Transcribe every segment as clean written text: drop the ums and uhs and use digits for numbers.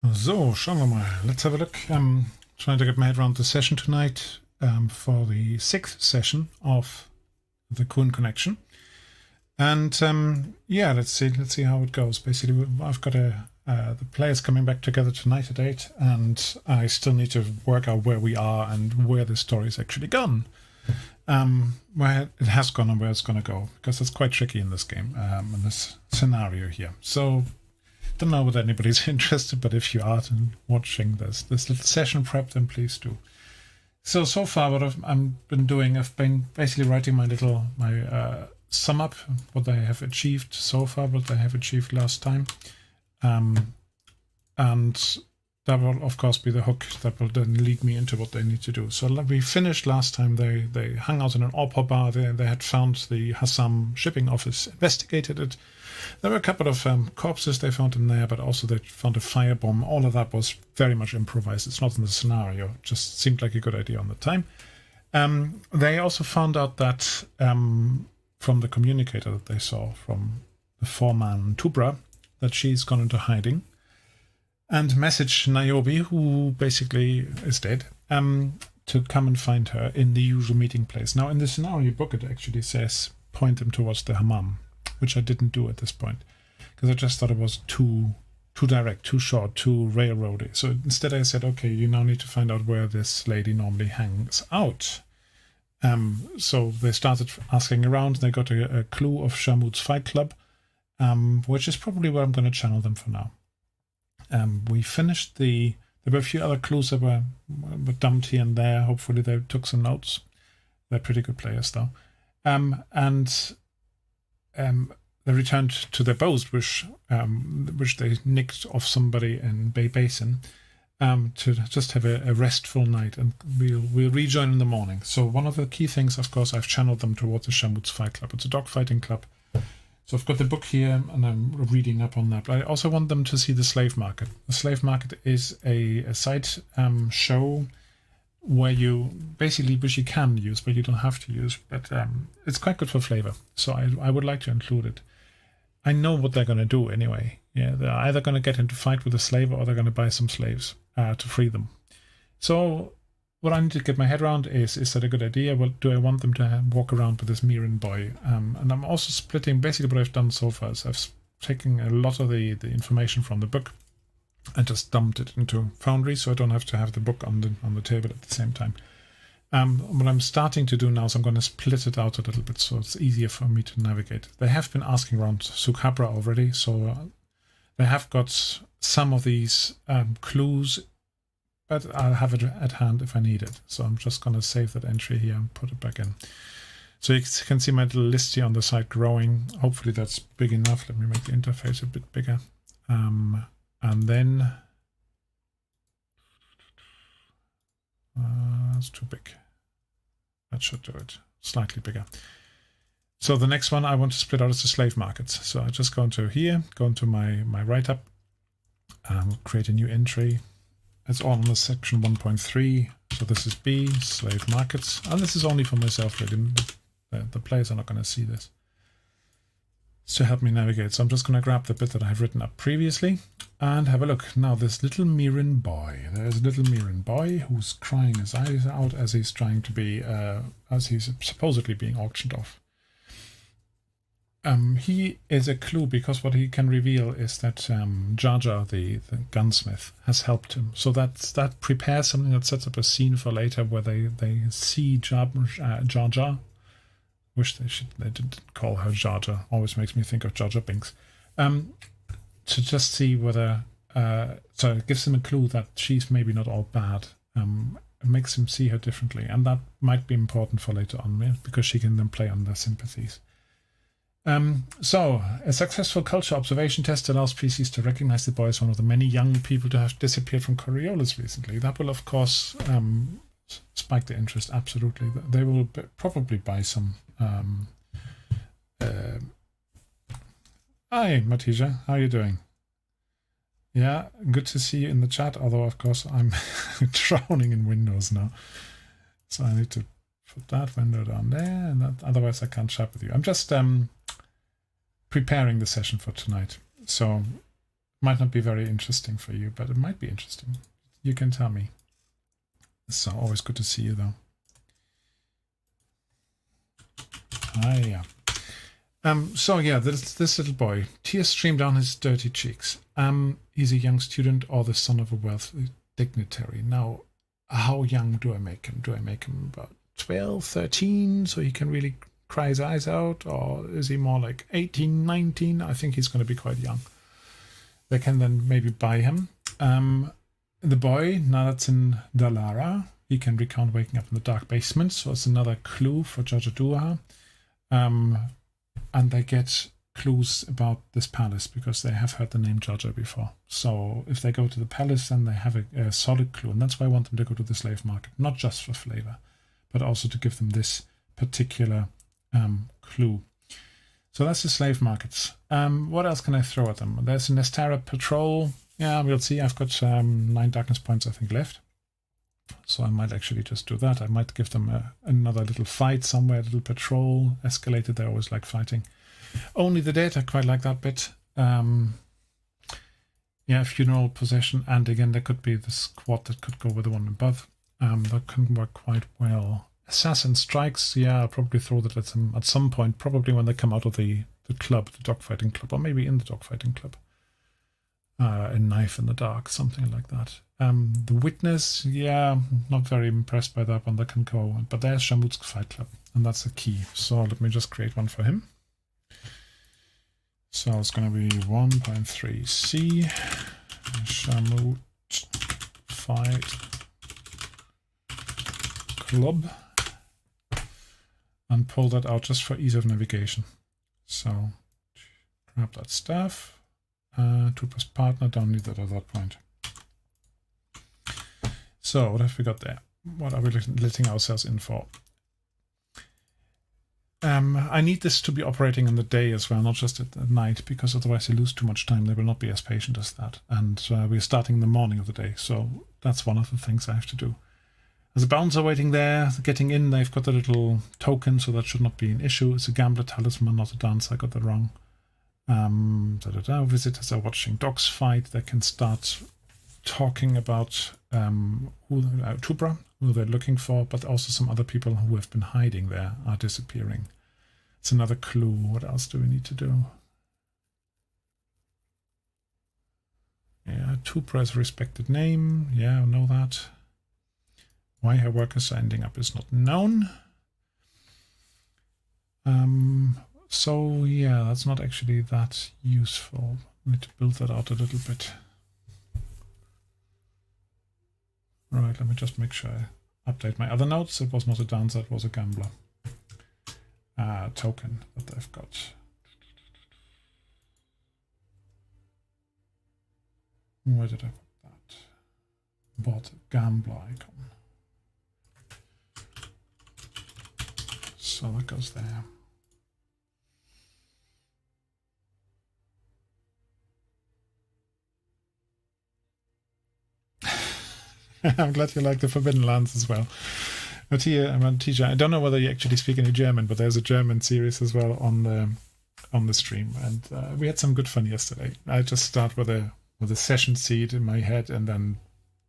So, schauen wir mal. Let's have a look. I'm trying to get my head around the session tonight for the 6th session of the Kuan connection. And yeah, let's see how it goes. Basically, I've got the players coming back together tonight at 8, and I still need to work out where we are and where the story's actually gone. Where it has gone and where it's going to go, because it's quite tricky in this game, in this scenario here. So, don't know whether anybody's interested, but if you are watching this little session prep, then please do. So far what I've been doing, I've been basically writing my sum up, what I have achieved so far, what I have achieved last time. And that will, of course, be the hook that will then lead me into what they need to do. So we finished last time. They hung out in an opera bar. They had found the Hassam shipping office, investigated it. There were a couple of corpses they found in there, but also they found a firebomb. All of that was very much improvised. It's not in the scenario. It just seemed like a good idea on the time. They also found out that from the communicator that they saw from the foreman Tubra, that she's gone into hiding, and messaged Niobe, who basically is dead, to come and find her in the usual meeting place. Now, in the scenario book, it actually says point them towards the hammam, which I didn't do at this point, because I just thought it was too direct, too short, too railroady. So instead I said, okay, you now need to find out where this lady normally hangs out. So they started asking around. They got a clue of Shamut's Fight Club, which is probably where I'm going to channel them for now. We finished there were a few other clues that were dumped here and there. Hopefully they took some notes. They're pretty good players though. They returned to their boats, which they nicked off somebody in Bay Basin, to just have a restful night, and we'll rejoin in the morning. So one of the key things, of course, I've channeled them towards the Shamut's Fight Club. It's a dogfighting club. So I've got the book here, and I'm reading up on that. But I also want them to see the slave market. The slave market is a side show where which you can use, but you don't have to use. But it's quite good for flavor. So I would like to include it. I know what they're going to do anyway. Yeah, they're either going to get into fight with a slave, or they're going to buy some slaves to free them. So what I need to get my head around is that a good idea? Well, do I want them to walk around with this Miran boy? And I'm also splitting, basically what I've done so far is I've taken a lot of the information from the book and just dumped it into Foundry, so I don't have to have the book on the table at the same time. What I'm starting to do now is I'm going to split it out a little bit so it's easier for me to navigate. They have been asking around Sukhabra already, so they have got some of these clues, but I'll have it at hand if I need it. So I'm just going to save that entry here and put it back in. So you can see my little list here on the side growing. Hopefully that's big enough. Let me make the interface a bit bigger. And then that's too big. That should do it. Slightly bigger. So the next one I want to split out is the slave markets. So I just go into here, go into my write-up, create a new entry. It's all on the section 1.3. So this is B, slave markets. And this is only for myself, really. The players are not going to see this. It's to help me navigate. So I'm just going to grab the bit that I've written up previously and have a look. Now, this little Miran boy. There's a little Miran boy who's crying his eyes out as he's trying to be, as he's supposedly being auctioned off. He is a clue because what he can reveal is that Jar Jar, the gunsmith, has helped him. So that prepares something that sets up a scene for later where they see Jar Jar. Wish they didn't call her Jar Jar. Always makes me think of Jar Jar Binks. To just see whether so it gives him a clue that she's maybe not all bad. It makes him see her differently, and that might be important for later on, because she can then play on their sympathies. So, a successful culture observation test allows PCs to recognize the boy as one of the many young people to have disappeared from Coriolis recently. That will, of course, spike the interest, absolutely. They will probably buy some. Hi, Matija, how are you doing? Yeah, good to see you in the chat, although, of course, I'm drowning in Windows now. So I need to put that window down there, and otherwise I can't chat with you. I'm just preparing the session for tonight. So Might not be very interesting for you, but it might be interesting. You can tell me. So always good to see you, though. Yeah. So yeah, this little boy, tears stream down his dirty cheeks. He's a young student or the son of a wealthy dignitary. Now, how young do I make him? Do I make him about 12, 13, so he can really cry his eyes out? Or is he more like 18, 19? I think he's going to be quite young. They can then maybe buy him. The boy, now that's in Dalara, he can recount waking up in the dark basement, so it's another clue for Jajadua. And they get clues about this palace because they have heard the name Jaja before. So if they go to the palace, then they have a solid clue. And that's why I want them to go to the slave market, not just for flavor, but also to give them this particular clue. So that's the slave markets. What else can I throw at them? There's a Nestara patrol. Yeah, we'll see. I've got 9 darkness points, I think, left. So I might actually just do that. I might give them another little fight somewhere, a little patrol. Escalated, they always like fighting. Only the dead, I quite like that bit. Yeah, funeral possession. And again, there could be the squad that could go with the one above. That can work quite well. Assassin strikes, yeah, I'll probably throw that at some point, probably when they come out of the club, the dogfighting club, or maybe in the dogfighting club. A knife in the dark, something like that. The witness, yeah, not very impressed by that one. That can go, but there's Shamut's fight club, and that's the key. So let me just create one for him. So it's going to be 1.3c Shamut fight club, and pull that out just for ease of navigation. So grab that stuff. 2+ partner, don't need that at that point. So what have we got there? What are we letting ourselves in for? I need this to be operating in the day as well, not just at night, because otherwise they lose too much time. They will not be as patient as that. And we're starting in the morning of the day, so that's one of the things I have to do. There's a bouncer waiting there, getting in. They've got a little token, so that should not be an issue. It's a gambler talisman, not a dancer. I got that wrong. Visitors are watching dogs fight. They can start talking about Tubra, who they're looking for, but also some other people who have been hiding there are disappearing. It's another clue. What else do we need to do? Yeah, Tubra is a respected name. Yeah, I know that. Why her workers are ending up is not known. So yeah, that's not actually that useful. I need to build that out a little bit. Right, let me just make sure I update my other notes. It was not a dancer, it was a gambler. Token that I've got. Where did I put that? Bought a gambler icon. So that goes there. I'm glad you like the Forbidden Lands as well. Teacher, I don't know whether you actually speak any German, but there's a German series as well on the stream, and we had some good fun yesterday. I just start with a session seed in my head and then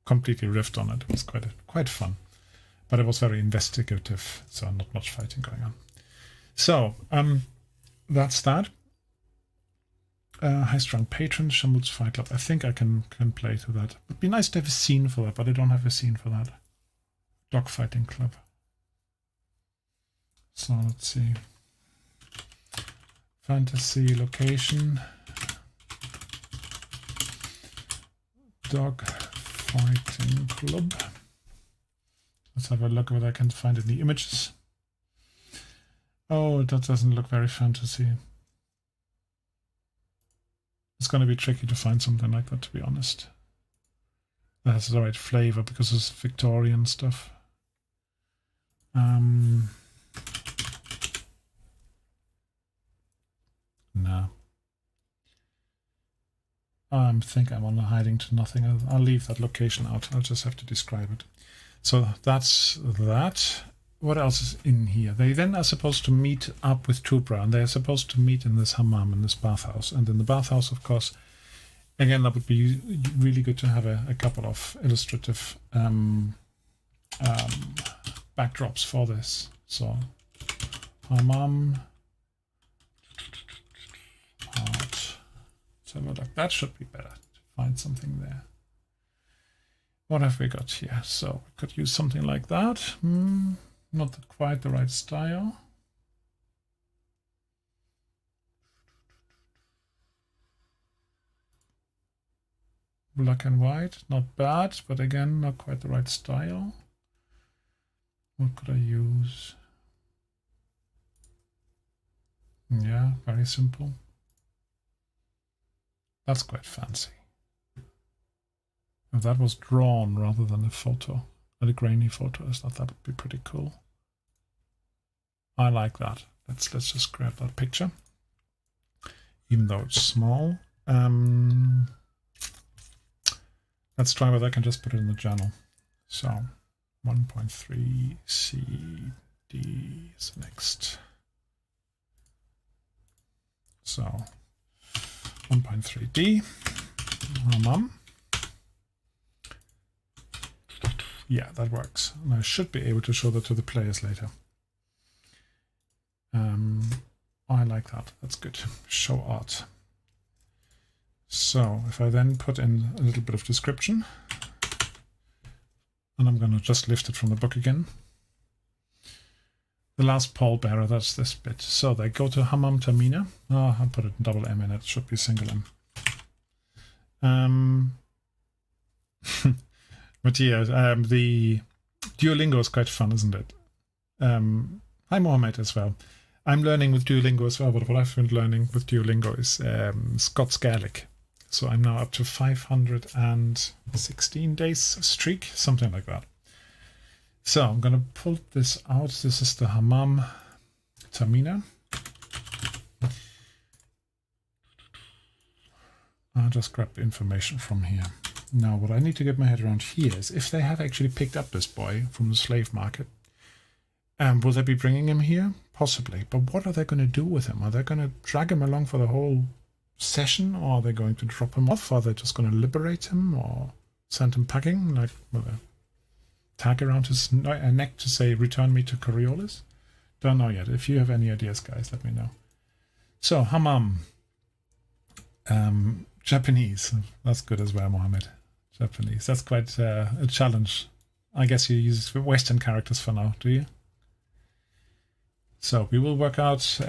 completely riffed on it. It was quite fun, but it was very investigative, so not much fighting going on. So that's that. High-strung patron, Shamut's Fight Club. I think I can play to that. It'd be nice to have a scene for that, but I don't have a scene for that. Dogfighting club. So let's see. Fantasy location. Dogfighting club. Let's have a look whether I can find any images. Oh, that doesn't look very fantasy. It's going to be tricky to find something like that, to be honest. That has the right flavor because it's Victorian stuff. No. I think I'm on a hiding to nothing. I'll leave that location out. I'll just have to describe it. So that's that. What else is in here? They then are supposed to meet up with Tubra, and they're supposed to meet in this hammam, in this bathhouse. And in the bathhouse, of course, Again, that would be really good to have a couple of illustrative backdrops for this. So, hammam, art. So like that should be better to find something there. What have we got here? So we could use something like that. Not quite the right style. Black and white, not bad, but again, not quite the right style. What could I use? Yeah, very simple. That's quite fancy. If that was drawn rather than a photo, a grainy photo, I thought that would be pretty cool. I like that. Let's just grab that picture, even though it's small. Let's try whether I can just put it in the journal. So 1.3 CD is next. So 1.3D. Hammam. Yeah, that works. And I should be able to show that to the players later. I like that. That's good. Show art. So if I then put in a little bit of description, and I'm going to just lift it from the book again. The last pallbearer, that's this bit. So they go to Hammam Tamina. Oh, I'll put it in double M in it. It should be single M. But yeah, the Duolingo is quite fun, isn't it? Hi, Mohammed, as well. I'm learning with Duolingo as well, but what I've been learning with Duolingo is Scots Gaelic. So I'm now up to 516 days streak, something like that. So I'm going to pull this out. This is the Hammam Tamina. I'll just grab the information from here. Now, what I need to get my head around here is if they have actually picked up this boy from the slave market, will they be bringing him here? Possibly. But what are they going to do with him? Are they going to drag him along for the whole session, or are they going to drop him off? Are they just going to liberate him or send him packing, like with a tag around his neck to say, return me to Coriolis? Don't know yet. If you have any ideas, guys, let me know. So, Hammam. Japanese. That's good as well, Mohammed. Japanese. That's quite a challenge. I guess you use Western characters for now, do you? So we will work out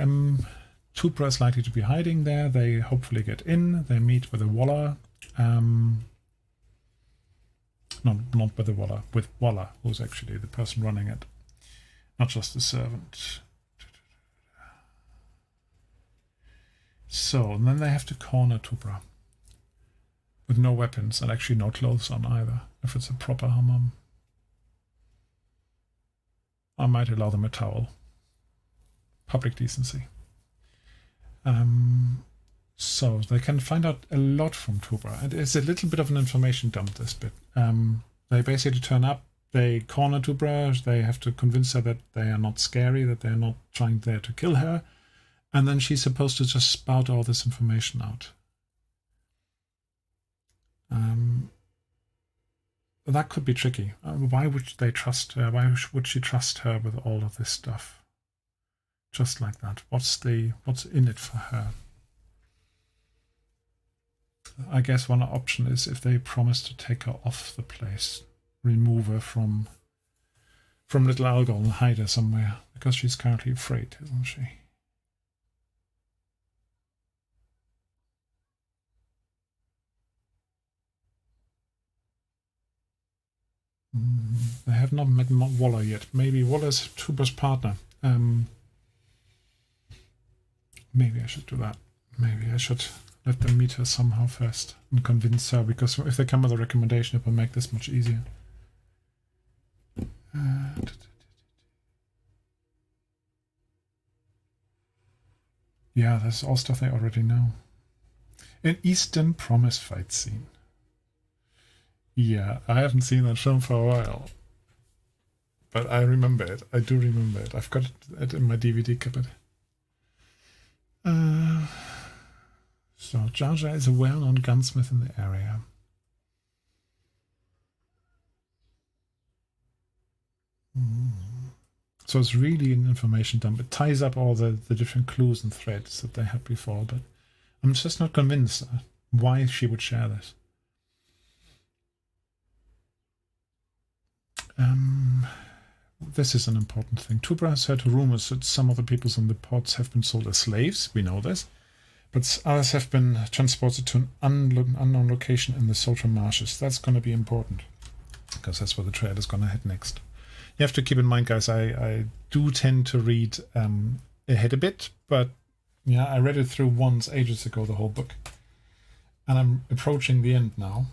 Tupra is likely to be hiding there. They hopefully get in. They meet with a Walla. No, not with a Walla. With Walla, who's actually the person running it. Not just the servant. So, and then they have to corner Tupra. With no weapons and actually no clothes on either, if it's a proper hammam. I might allow them a towel. Public decency. So they can find out a lot from Tupra. And it's a little bit of an information dump, this bit. They basically turn up, they corner Tupra, they have to convince her that they are not scary, that they're not trying there to kill her. And then she's supposed to just spout all this information out. That could be tricky. Why would they trust her? Why would she trust her with all of this stuff? Just like that. What's in it for her? I guess one option is if they promise to take her off the place, remove her from Little Algol and hide her somewhere, because she's currently afraid, isn't she? They have not met Waller yet. Maybe Waller's Tubra's partner. Maybe I should do that. Maybe I should let them meet her somehow first and convince her, because if they come with a recommendation, it will make this much easier. Yeah, that's all stuff they already know. An Eastern Promise fight scene. Yeah, I haven't seen that film for a while. But I remember it. I do remember it. I've got it in my DVD cupboard. So Jar Jar is a well-known gunsmith in the area. So it's really an information dump. It ties up all the different clues and threads that they had before, but I'm just not convinced why she would share this. This is an important thing. Tubra has heard rumors that some of the peoples in the ports have been sold as slaves. We know this. But others have been transported to an unknown location in the Sultan marshes. That's going to be important, because that's where the trade is going to head next. You have to keep in mind, guys, I do tend to read ahead a bit, but yeah, I read it through once ages ago, the whole book. And I'm approaching the end now.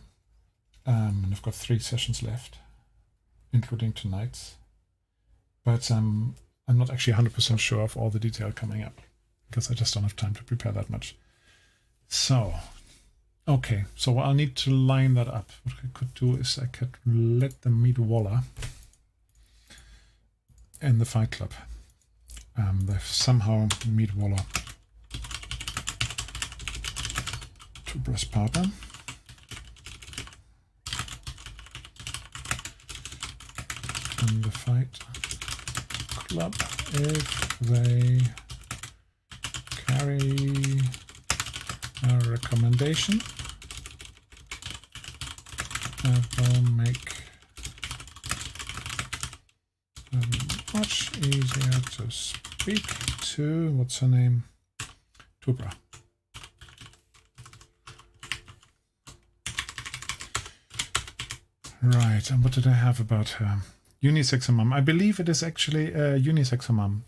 And I've got 3 sessions left, including tonight's. But I'm not actually 100% sure of all the detail coming up, because I just don't have time to prepare that much. So, okay, so I'll need to line that up. What I could do is I could let them meet Waller in the Fight Club. They somehow meet Waller. Tubra's partner. In the Fight Club, if they carry a recommendation, it will make them much easier to speak to, what's her name? Tubra. Right, and what did I have about her? Unisex mum. I believe it is actually a unisex mum,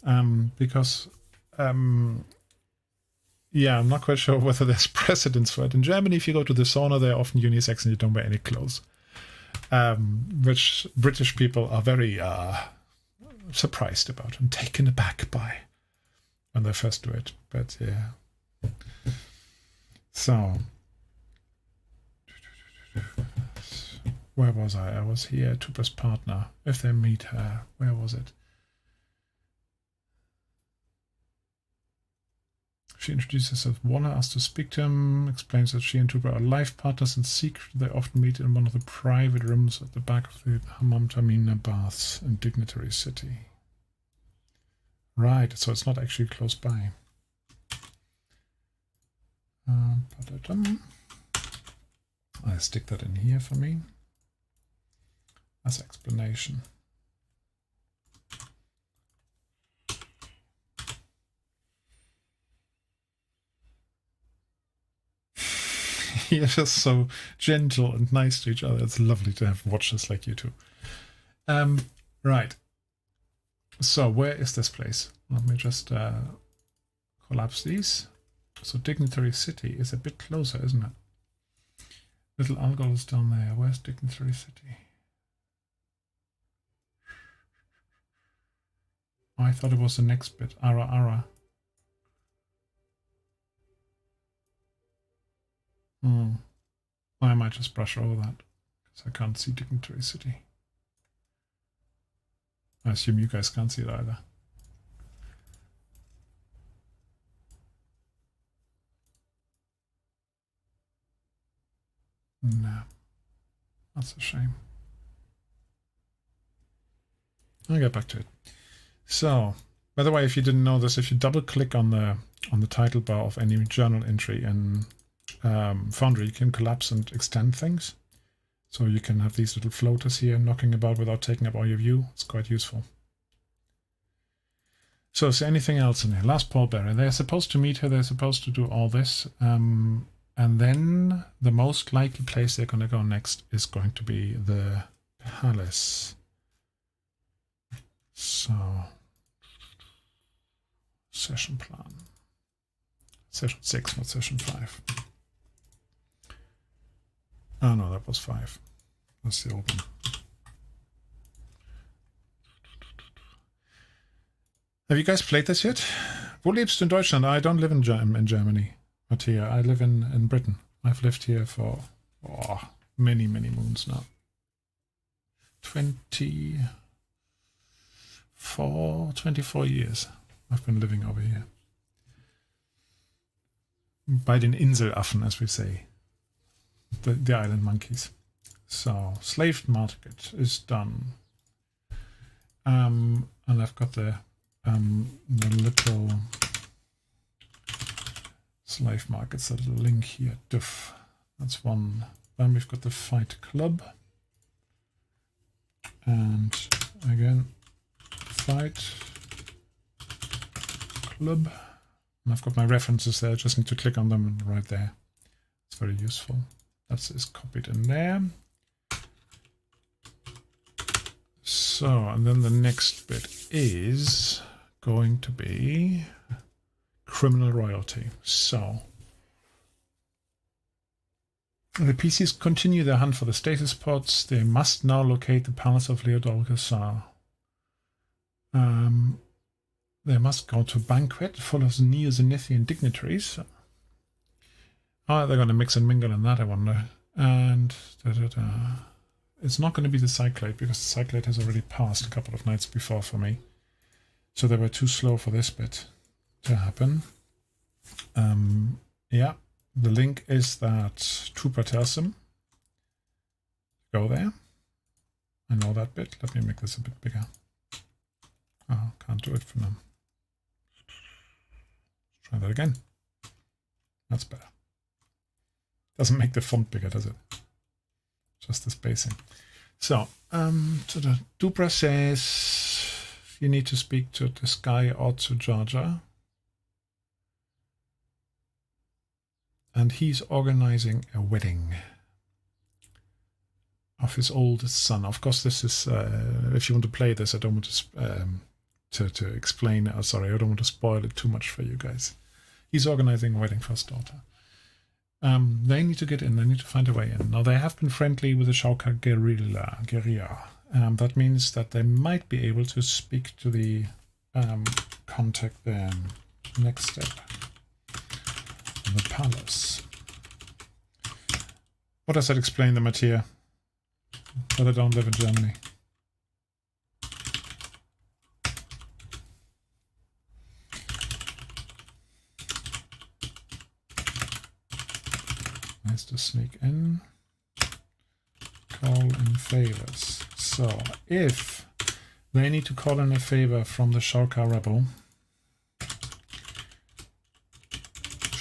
because yeah, I'm not quite sure whether there's precedence for it. In Germany, if you go to the sauna, they're often unisex and you don't wear any clothes, which British people are very surprised about and taken aback by when they first do it. But yeah. So, where was I? I was here, Tubra's partner. If they meet her, where was it? She introduces herself. Waller asks to speak to him, explains that she and Tubra are life partners in secret. They often meet in one of the private rooms at the back of the Hammam Tamina baths in Dignitary City. Right, so it's not actually close by. I stick that in here for me as explanation. You're just so gentle and nice to each other. It's lovely to have watchers like you two. Right. So where is this place? Let me just collapse these. So Dignitary City is a bit closer, isn't it? Little Algol is down there. Where's Dignitary City? Oh, I thought it was the next bit. Ara. I might just brush over that, because I can't see Dignitary City. I assume you guys can't see it either. No, that's a shame. I'll get back to it. So, by the way, if you didn't know this, if you double click on the title bar of any journal entry in Foundry, you can collapse and extend things. So you can have these little floaters here knocking about without taking up all your view. It's quite useful. So is there anything else in here? Last pallbearer. They're supposed to meet her. They're supposed to do all this. And then the most likely place they're going to go next is going to be the palace. So, session plan. Session 6, not session 5. Oh no, that was 5. That's the old one. Have you guys played this yet? Wo lebst du in Deutschland? I don't live in Germany, Mattia. I live in Britain. I've lived here for many moons now. 24 years I've been living over here. bei den Inselaffen, as we say, the island monkeys. So slave market is done, and I've got the little slave markets, that little link here. Duff. That's one. Then we've got the fight club, and again fight club. And I've got my references there. I just need to click on them right there. It's very useful. That's is copied in there. So, and then the next bit is going to be criminal royalty. So, the PCs continue their hunt for the status pods. They must now locate the palace of Little Algol. They must go to a banquet full of Neo-Zenithian dignitaries. Oh, they're going to mix and mingle in that, I wonder. And it's not going to be the Cyclade, because the Cyclade has already passed a couple of nights before for me. So they were too slow for this bit to happen. Yeah, the link is that Trooper tells them, go there. I know that bit. Let me make this a bit bigger. Oh, can't do it for now. Try that again. That's better. Doesn't make the font bigger, does it? Just the spacing. So, the Dupra says you need to speak to this guy or to Georgia. And he's organizing a wedding of his oldest son. Of course, this is, if you want to play this, I don't want to explain. Oh, sorry, I don't want to spoil it too much for you guys. He's organizing a wedding for his daughter. They need to get in. They need to find a way in. Now, they have been friendly with the Shaukar guerrilla. That means that they might be able to speak to the contact there. Next step. The palace. What does that explain them at here? That I don't live in Germany. Nice to sneak in. Call in favors. So, if they need to call in a favor from the Shaukar rebel,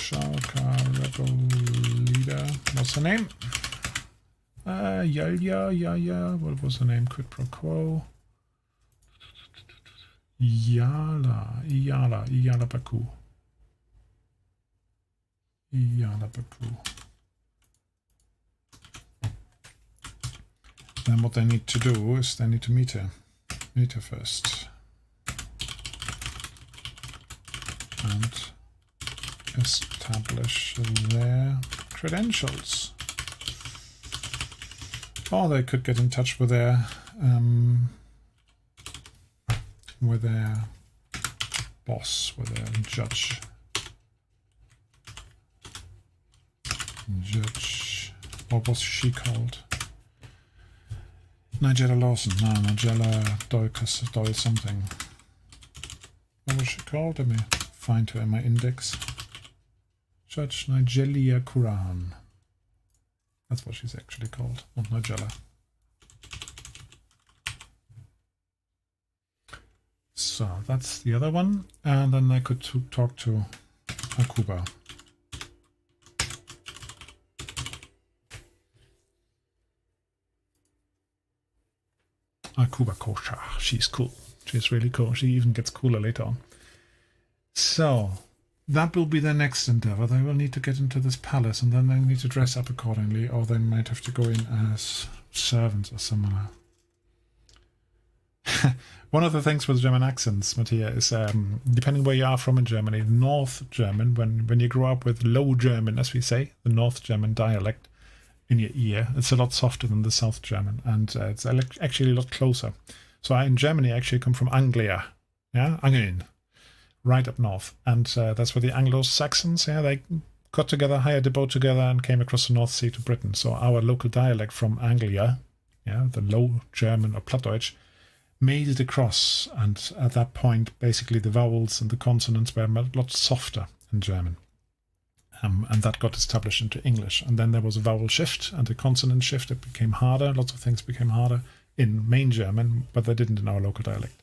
Shaukar rebel leader, what's her name? Yeah. What was her name? Quid pro quo. Iyala Baku. Then what they need to do is they need to meet her first. And establish their credentials. Or they could get in touch with their boss, with their judge. What was she called? Nigella Lawson. No, Nigella Doyle something. What was she called? Let me find her in my index. Judge Nigelia Kuan. That's what she's actually called, not Nigella. So that's the other one. And then I could talk to Akuba. Akuba Kosha. She's cool. She's really cool. She even gets cooler later on. So that will be their next endeavor. They will need to get into this palace, and then they need to dress up accordingly, or they might have to go in as servants or similar. One of the things with German accents, Mattia, is depending where you are from in Germany, North German, when you grow up with Low German, as we say, the North German dialect in your ear, it's a lot softer than the South German, and it's actually a lot closer. So I, in Germany, actually come from Anglia, yeah, Angeln, right up north, and that's where the Anglo-Saxons, yeah, they got together, hired a boat together, and came across the North Sea to Britain. So our local dialect from Anglia, yeah, the Low German or Plattdeutsch, made it across, and at that point, basically the vowels and the consonants were a lot softer in German. And that got established into English. And then there was a vowel shift and a consonant shift. It became harder. Lots of things became harder in main German, but they didn't in our local dialect.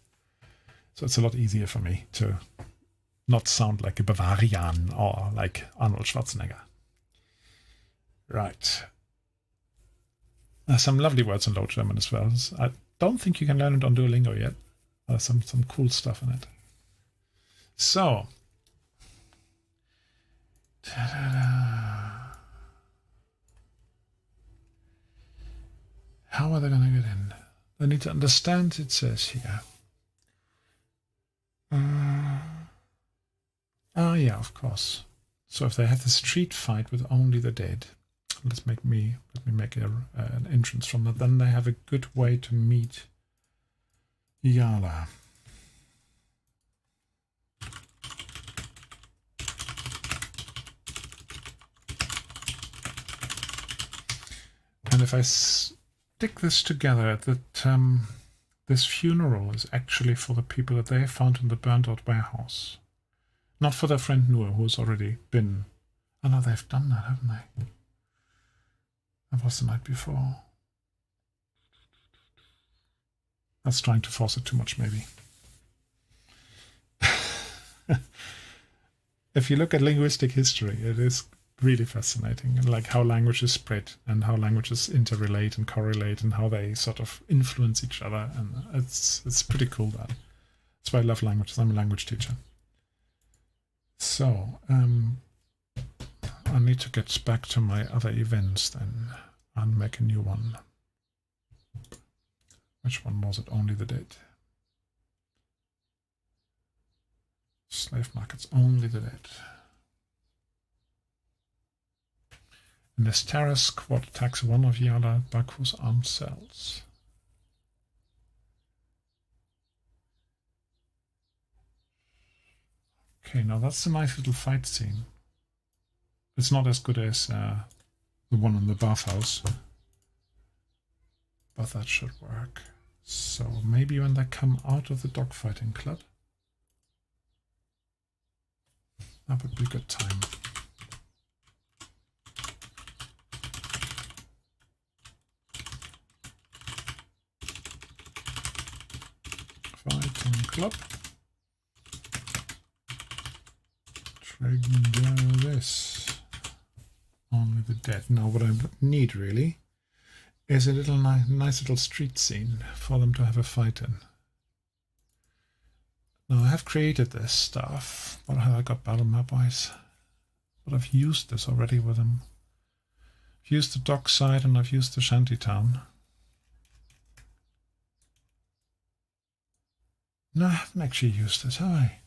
So it's a lot easier for me to not sound like a Bavarian or like Arnold Schwarzenegger. Right. There's some lovely words in Low German as well. I don't think you can learn it on Duolingo yet. There's some cool stuff in it. So. How are they going to get in? They need to understand, it says here. Yeah, of course. So if they have the street fight with only the dead, let me make an entrance from that. Then they have a good way to meet Yala. And if I stick this together, that this funeral is actually for the people that they found in the burned-out warehouse. Not for their friend Noor, who's already been... Oh no, they've done that, haven't they? That was the night before. That's trying to force it too much, maybe. If you look at linguistic history, it is really fascinating, and like how languages spread and how languages interrelate and correlate and how they sort of influence each other, and it's pretty cool. That's why I love languages. I'm a language teacher. So I need to get back to my other events then and make a new one. Which one was it? Only the dead. Slave markets, only the dead. And this terror squad attacks one of Yala Baku's armed cells. Okay, now that's a nice little fight scene. It's not as good as the one in the bathhouse, but that should work. So maybe when they come out of the dogfighting club, that would be a good time. Fighting club. Trigger this. Only the dead. Now what I need really is a little nice little street scene for them to have a fight in. Now I have created this stuff, but have I got battle map wise? But I've used this already with them. I've used the dockside and I've used the shantytown. No, I haven't actually used this, have I?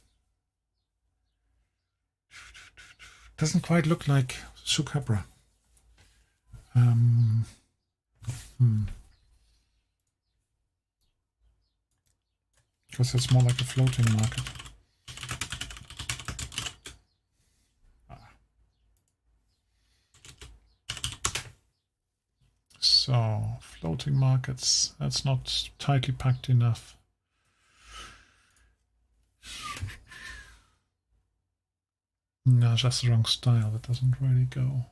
Doesn't quite look like Sukabra. Because it's more like a floating market. So, floating markets, that's not tightly packed enough. No, just the wrong style. That doesn't really go.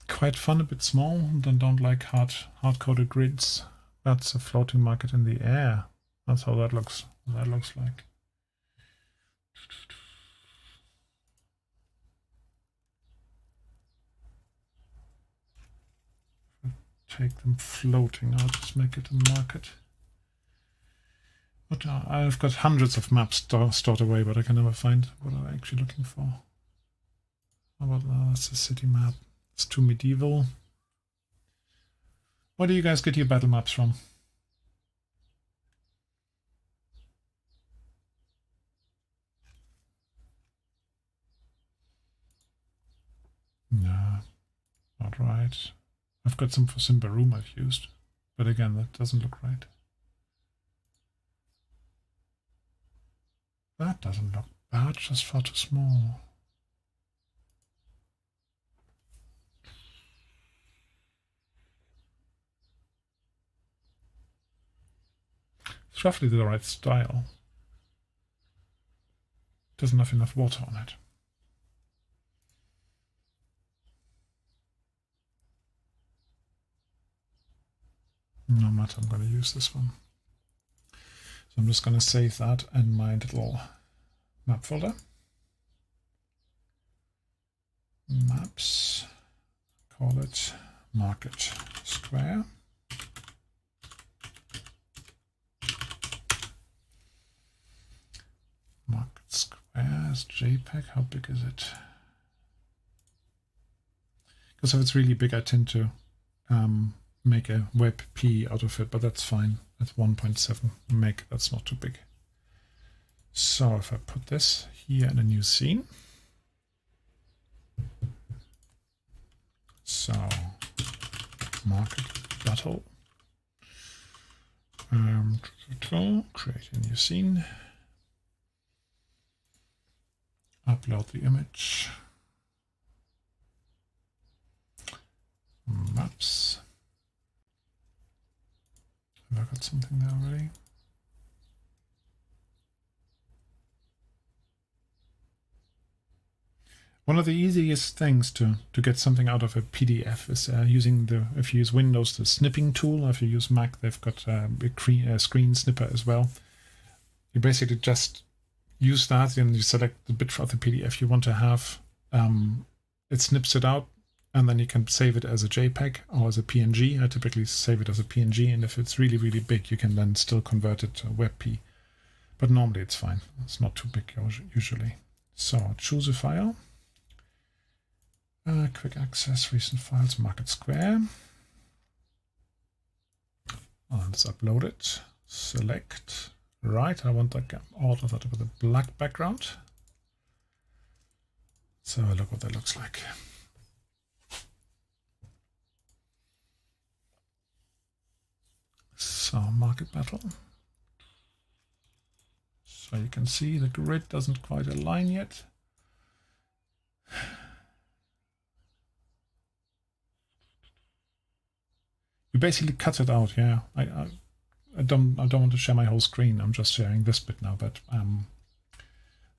Quite fun, a bit small, and then don't like hard-coded grids. That's a floating market in the air. That's how that looks. That looks like. Take them floating. I'll just make it a market. But I've got hundreds of maps stored away, but I can never find what I'm actually looking for. How about that's a city map? It's too medieval. Where do you guys get your battle maps from? No, not right. I've got some for Simbaroom I've used, but again, that doesn't look right. That doesn't look bad, just far too small. It's roughly the right style. doesn't have enough water on it. No matter, I'm going to use this one. So I'm just going to save that in my little map folder. Maps, call it Market Square. Market Square is JPEG. How big is it? Because if it's really big, I tend to make a WebP out of it, but that's fine. At 1.7 meg, that's not too big. So if I put this here in a new scene, so market battle, create a new scene, upload the image, maps. Have I got something there already? One of the easiest things to get something out of a PDF is using if you use Windows, the snipping tool. If you use Mac, they've got a screen snipper as well. You basically just use that and you select the bit of the PDF you want to have. It snips it out, and then you can save it as a JPEG or as a PNG. I typically save it as a PNG, and if it's really, really big, you can then still convert it to WebP. But normally it's fine. It's not too big usually. So choose a file. Quick access, recent files, Market Square. Let's upload it. Select. Right, I want that order that with a black background. So look what that looks like. So market battle. So you can see the grid doesn't quite align yet. You basically cut it out, yeah. I don't want to share my whole screen. I'm just sharing this bit now, but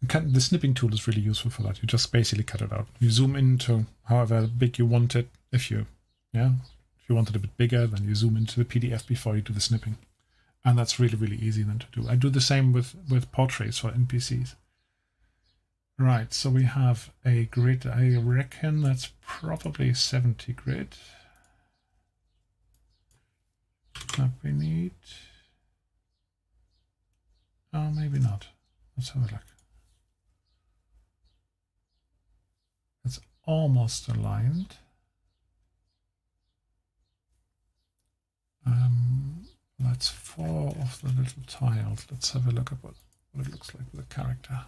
the snipping tool is really useful for that. You just basically cut it out. You zoom into however big you want it. If you want it a bit bigger, then you zoom into the PDF before you do the snipping. And that's really, really easy then to do. I do the same with portraits for NPCs. Right, so we have a grid. I reckon that's probably 70 grid. That we need. Oh, maybe not. Let's have a look. It's almost aligned. That's 4 of the little tiles. Let's have a look at what it looks like with a character.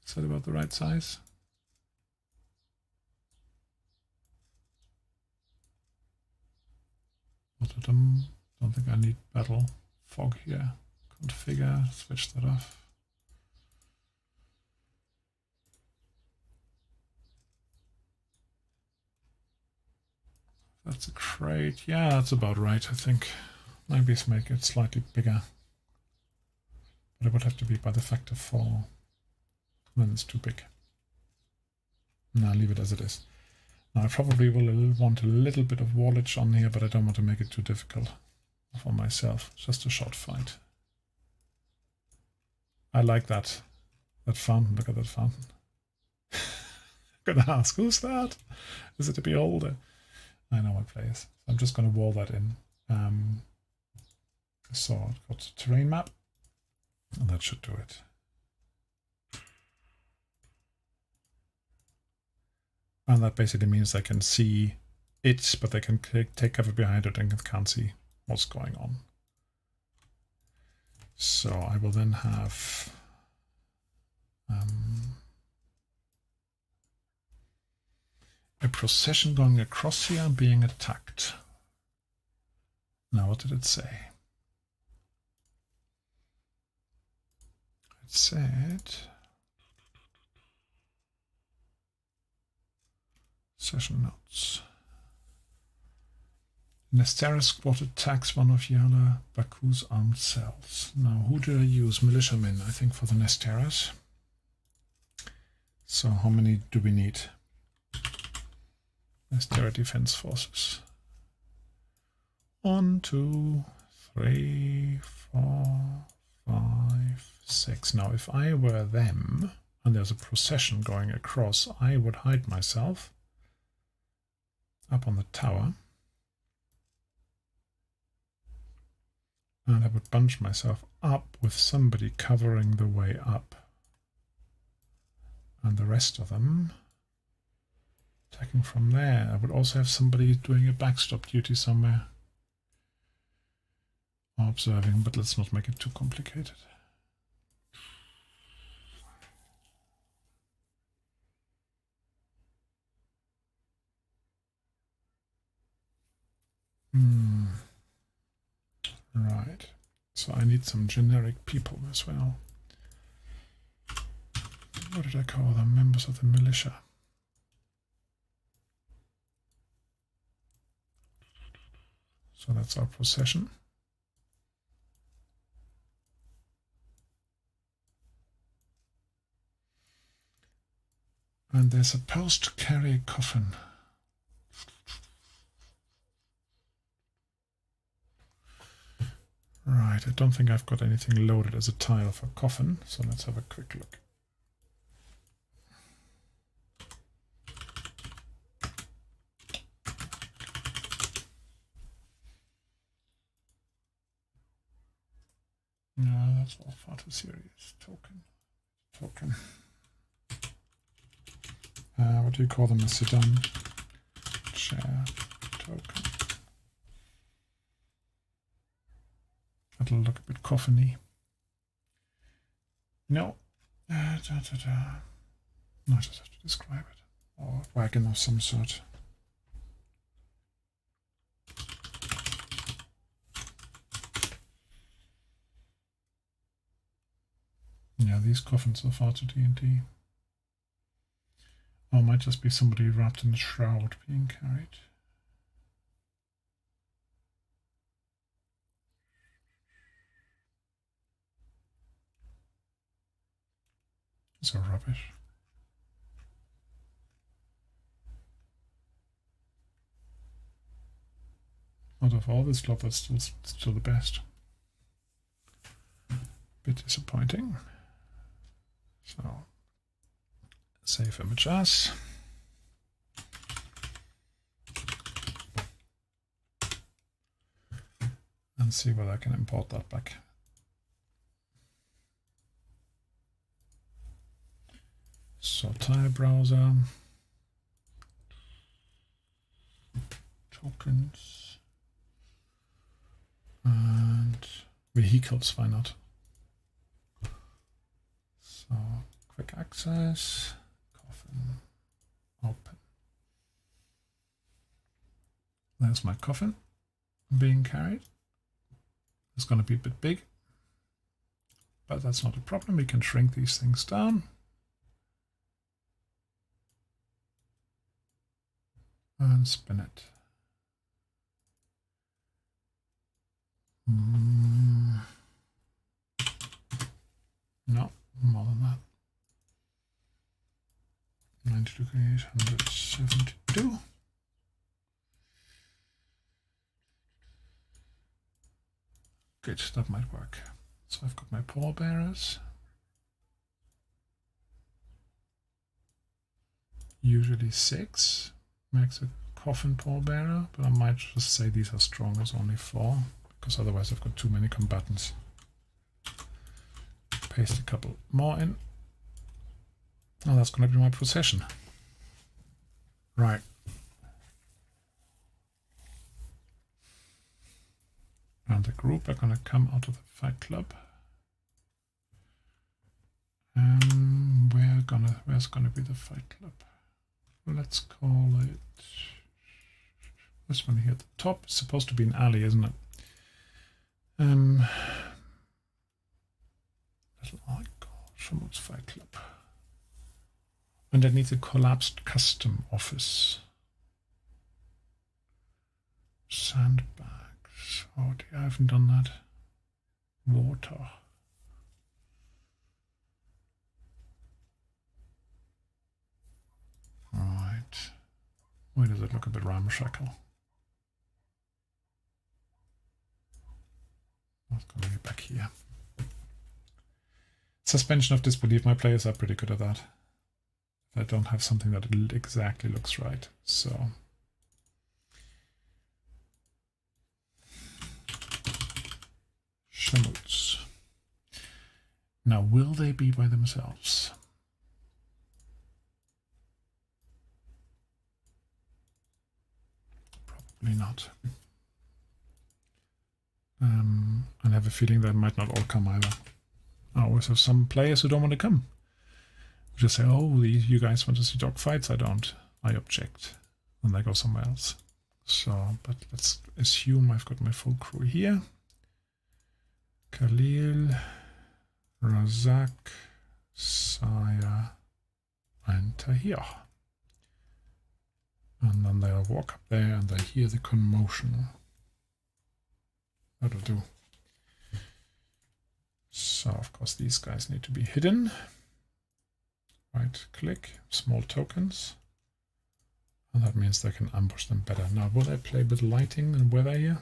Is that about the right size? Don't think I need battle fog here. Configure, switch that off. That's a crate. Yeah, that's about right, I think. Maybe make it slightly bigger. But it would have to be by the factor 4. Then it's too big. No, leave it as it is. Now I probably will want a little bit of wallage on here, but I don't want to make it too difficult for myself. It's just a short fight. I like that fountain. Look at that fountain. I'm gonna ask, who's that? Is it a beholder? I know what place. I'm just going to wall that in. So I've got a terrain map, and that should do it. And that basically means I can see it, but I can take cover behind it and can't see what's going on. So I will then have a procession going across here and being attacked. Now, what did it say? It said session notes. Nestera squad attacks one of Yala Baku's armed cells. Now, who do I use? Militiamen, I think, for the Nesteras. So, how many do we need? Nestera Defense Forces. 1, 2, 3, 4, 5, 6. Now, if I were them, and there's a procession going across, I would hide myself up on the tower. And I would bunch myself up with somebody covering the way up. And the rest of them attacking from there. I would also have somebody doing a backstop duty somewhere. Or observing, but let's not make it too complicated. Right, so I need some generic people as well. What did I call them? Members of the militia. So that's our procession. And they're supposed to carry a coffin. Right, I don't think I've got anything loaded as a tile for coffin, so let's have a quick look. No, that's all far too serious. Token. What do you call them? A sedan? Chair. Token. That'll look a bit coffin-y. No. No, I just have to describe it. Or a wagon of some sort. Yeah, these coffins are far too D&D. Or it might just be somebody wrapped in a shroud being carried. So rubbish. Out of all this lot, that's still the best. Bit disappointing. So save image as. And see whether I can import that back. So tile browser, tokens, and vehicles, why not? So quick access, coffin, open. There's my coffin being carried. It's going to be a bit big, but that's not a problem. We can shrink these things down. And spin it. No, more than that. 90 degrees, 172. Good, that might work. So I've got my pallbearers. Usually 6. Makes a coffin pallbearer, but I might just say these are strong as only 4, because otherwise I've got too many combatants. Paste a couple more in. Oh, that's going to be my procession. Right. And the group are going to come out of the Fight Club. Where's going to be the Fight Club? Let's call it this one here at the top. It's supposed to be an alley, isn't it? Little Algol, Schmutz Fight Club. Underneath a collapsed custom office. Sandbags. Oh dear, I haven't done that. Water. Right. Why does it look a bit ramshackle? What's going to be back here? Suspension of disbelief. My players are pretty good at that. I don't have something that exactly looks right. So Shamoots. Now, will they be by themselves? Probably not. I have a feeling they might not all come either. I always have some players who don't want to come. Just say, oh, you guys want to see dogfights? I don't. I object. And they go somewhere else. So, but let's assume I've got my full crew here. Khalil, Razak, Saya, and Tahir. And then they'll walk up there and they hear the commotion. That'll do. So, of course, these guys need to be hidden. Right click, small tokens. And that means they can ambush them better. Now, will I play with lighting and weather here?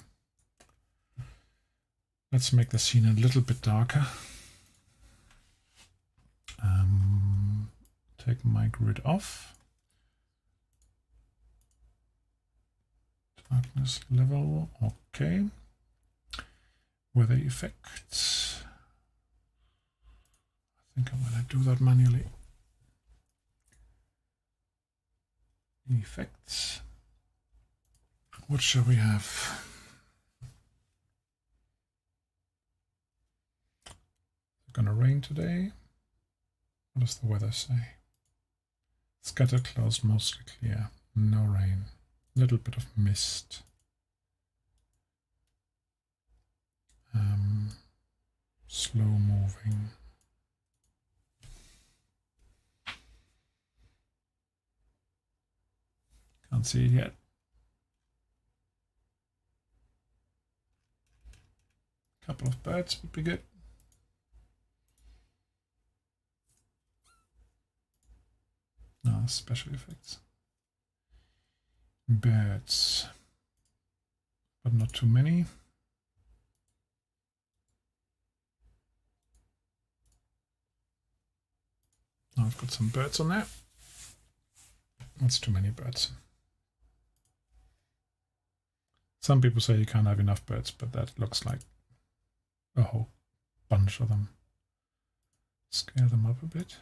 Let's make the scene a little bit darker. Take my grid off. Darkness level, okay. Weather effects. I think I'm going to do that manually. Effects. What shall we have? It's gonna rain today. What does the weather say? Scattered clouds, mostly clear. No rain. Little bit of mist. Slow moving. Can't see it yet. Couple of birds would be good. No, special effects. Birds, but not too many. Now I've got some birds on there. That's too many birds. Some people say you can't have enough birds, but that looks like a whole bunch of them. Scale them up a bit.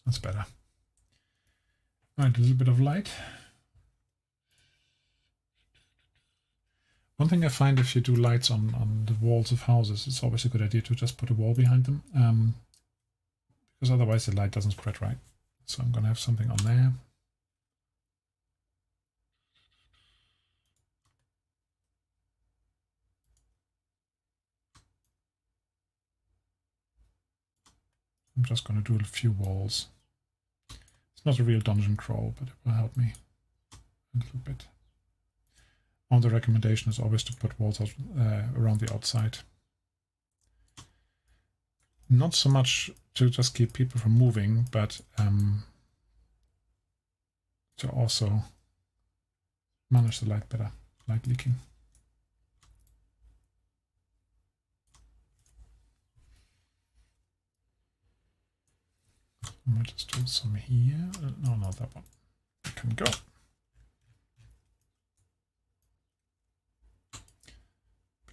That's better. Right, a little bit of light. One thing I find if you do lights on the walls of houses, it's always a good idea to just put a wall behind them. Because otherwise the light doesn't spread right. So I'm going to have something on there. I'm just going to do a few walls. It's not a real dungeon crawl, but it will help me a little bit. And the recommendation is always to put walls out, around the outside. Not so much to just keep people from moving, but to also manage the light better, light leaking. I might just do some here. No, not that one. It can go.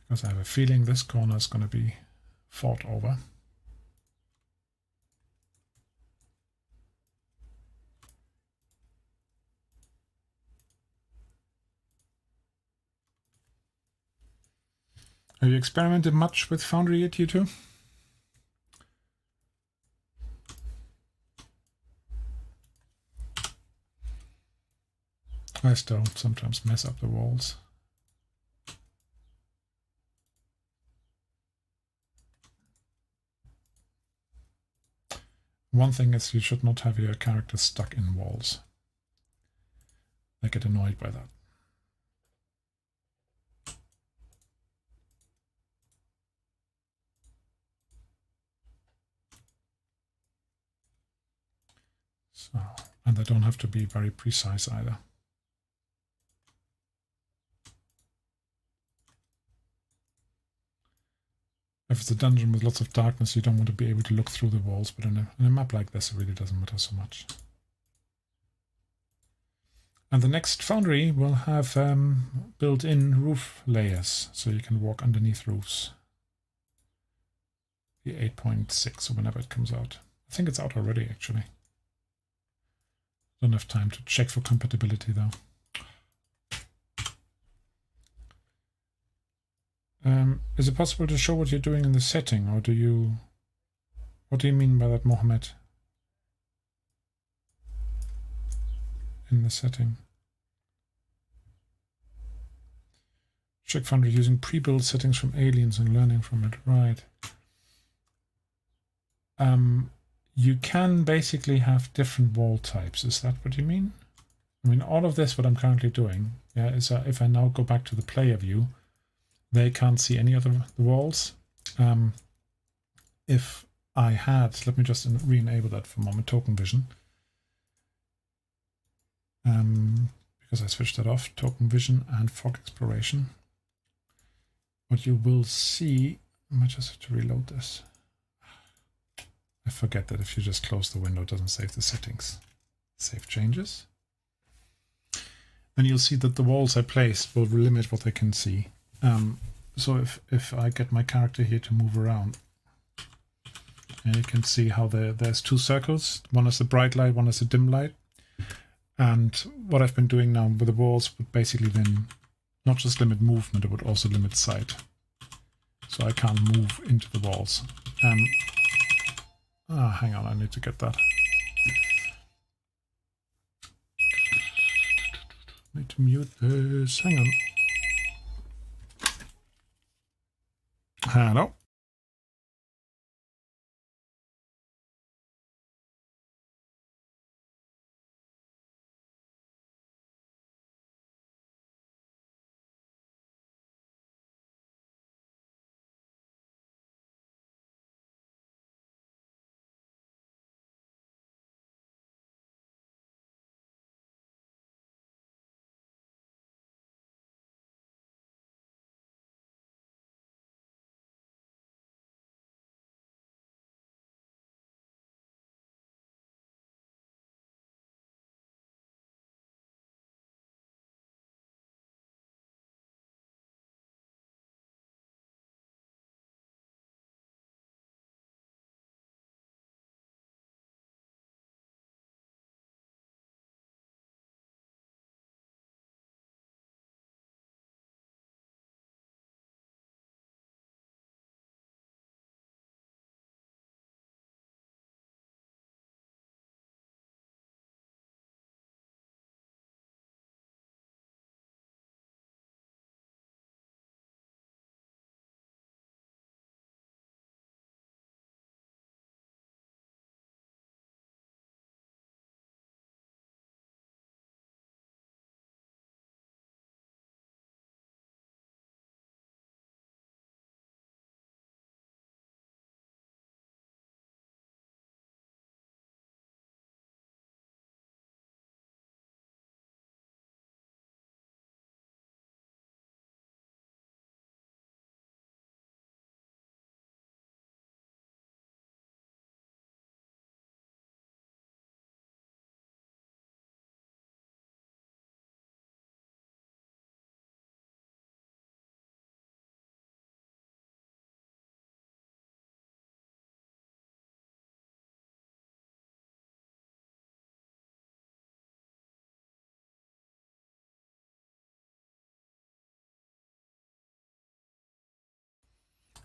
Because I have a feeling this corner is going to be fought over. Have you experimented much with Foundry yet, you two? I still sometimes mess up the walls. One thing is you should not have your character stuck in walls. I get annoyed by that. So, and they don't have to be very precise either. If it's a dungeon with lots of darkness, you don't want to be able to look through the walls, but in a map like this, it really doesn't matter so much. And the next foundry will have built-in roof layers, so you can walk underneath roofs. The 8.6, or whenever it comes out. I think it's out already, actually. Don't have time to check for compatibility, though. Is it possible to show what you're doing in the setting, or do you... What do you mean by that, Mohammed? In the setting. Check Foundry using pre-built settings from aliens and learning from it. Right. You can basically have different wall types. Is that what you mean? I mean, all of this, what I'm currently doing, yeah, is if I now go back to the player view, they can't see any of the walls. If I had, let me just re-enable that for a moment, token vision. Because I switched that off, token vision and fog exploration. What you will see, I might just have to reload this. I forget that if you just close the window, it doesn't save the settings. Save changes. And you'll see that the walls I place will limit what they can see. So if I get my character here to move around, and you can see how there's two circles. One is the bright light, one is the dim light. And what I've been doing now with the walls would basically then not just limit movement, it would also limit sight. So I can't move into the walls. Hang on, I need to get that. Need to mute this. Hang on. Hello.